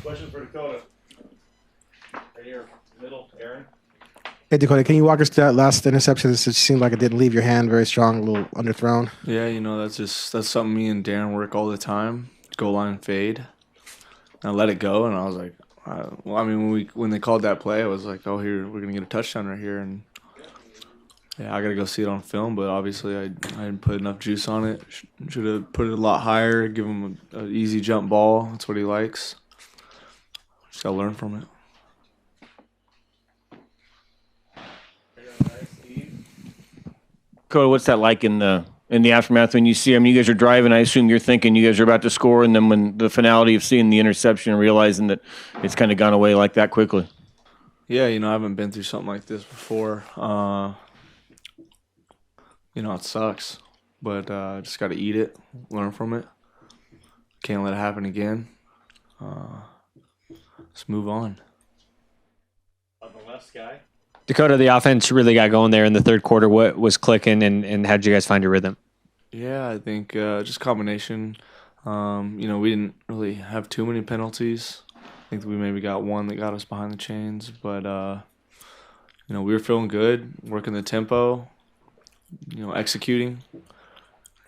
Question for Dakota. Right here, middle, Aaron. Hey, Dakota, can you walk us through that last interception? It seemed like it didn't leave your hand very strong, a little underthrown. Yeah, that's something me and Darren work all the time. Goal line fade. And I let it go, and I was like, when they called that play, I was like, oh, here we're gonna get a touchdown right here, and yeah, I gotta go see it on film. But obviously, I didn't put enough juice on it. Should have put it a lot higher. Give him an easy jump ball. That's what he likes. Just gotta learn from it. Dakota, what's that like in the aftermath when you see them? You guys are driving. I assume you're thinking you guys are about to score, and then when the finality of seeing the interception and realizing that it's kind of gone away like that quickly. Yeah, I haven't been through something like this before. It sucks, but just got to eat it, learn from it. Can't let it happen again. Let's move on. On the left, Sky. Dakota, the offense really got going there in the third quarter. What was clicking, and how did you guys find your rhythm? Yeah, I think just combination. We didn't really have too many penalties. I think we maybe got one that got us behind the chains, but we were feeling good, working the tempo, executing,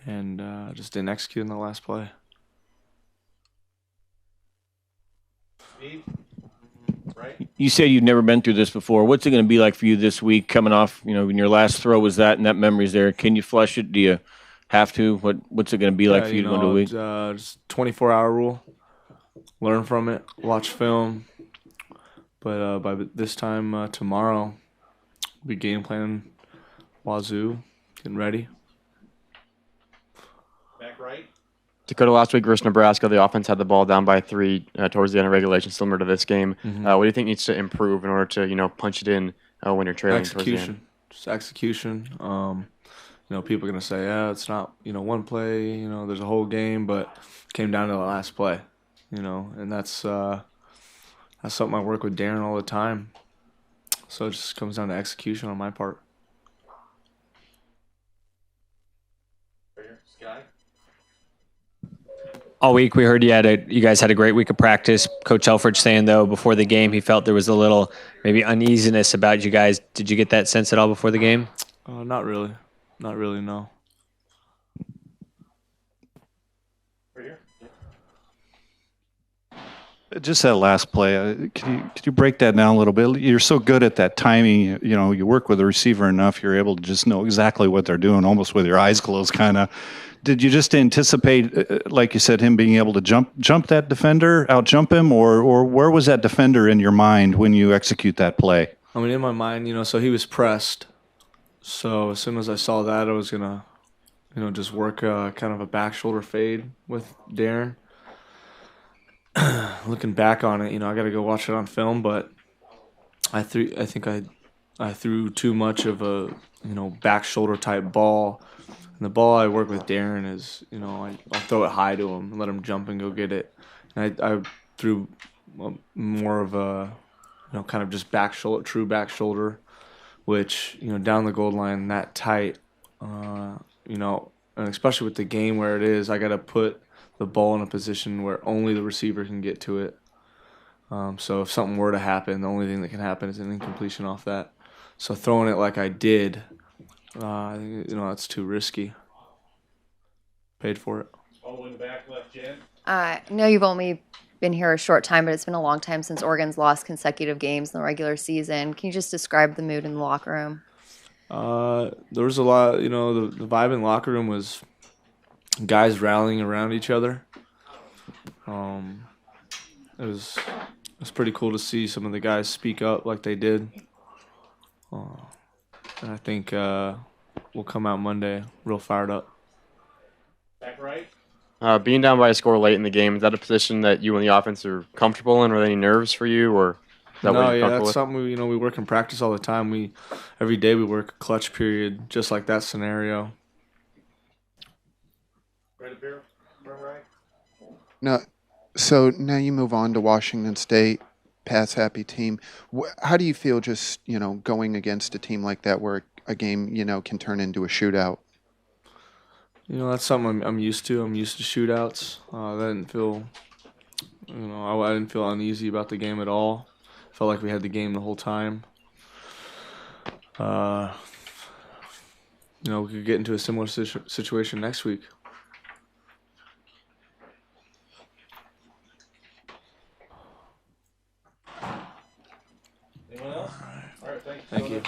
and just didn't execute in the last play. Steve, right? You said you've never been through this before. What's it going to be like for you this week coming off, when your last throw was that and that memory's there? Can you flush it? Do you have to? What's it going to be like for you to go into a week? Just 24-hour rule. Learn from it, watch film. But by this time tomorrow, we'll be game planning Wazoo, getting ready. Back right. Dakota, last week versus Nebraska, the offense had the ball down by 3 towards the end of regulation, similar to this game. Mm-hmm. What do you think needs to improve in order to punch it in when you're trailing towards the end? Just execution. People are gonna say, yeah, it's not one play. There's a whole game, but it came down to the last play. And that's something I work with Darren all the time. So it just comes down to execution on my part. Right here, Sky. All week we heard you guys had a great week of practice. Coach Elfridge saying, though, before the game he felt there was a little maybe uneasiness about you guys. Did you get that sense at all before the game? Not really. Not really, no. Right here. Just that last play, could you break that down a little bit? You're so good at that timing. You work with the receiver enough, you're able to just know exactly what they're doing, almost with your eyes closed, kind of. Did you just anticipate, like you said, him being able to jump that defender, out-jump him, or where was that defender in your mind when you execute that play? In my mind, so he was pressed. So as soon as I saw that, I was gonna, just work kind of a back shoulder fade with Darren. Looking back on it, I got to go watch it on film, but I think I threw too much of a back shoulder type ball. And the ball I work with Darren is, I'll throw it high to him and let him jump and go get it. And I threw more of a, kind of just true back shoulder, which, down the goal line that tight, and especially with the game where it is, I got to put the ball in a position where only the receiver can get to it. So if something were to happen, the only thing that can happen is an incompletion off that. So throwing it like I did, that's too risky. Paid for it. All the way in the back, left, Jen. I know you've only been here a short time, but it's been a long time since Oregon's lost consecutive games in the regular season. Can you just describe the mood in the locker room? There was a lot, the vibe in the locker room was guys rallying around each other. It was pretty cool to see some of the guys speak up like they did. And I think we'll come out Monday real fired up. Back right. Being down by a score late in the game, is that a position that you and the offense are comfortable in? Are there any nerves for you, or is that what you're comfortable that's with? something we work in practice all the time. Every day we work a clutch period, just like that scenario. Right up here. Right. No, so now you move on to Washington State, pass happy team. How do you feel just going against a team like that, where a game can turn into a shootout? That's something I'm used to. I'm used to shootouts. That didn't feel I didn't feel uneasy about the game at all. Felt like we had the game the whole time. We could get into a similar situation next week. Anyone else? All right, Thank you.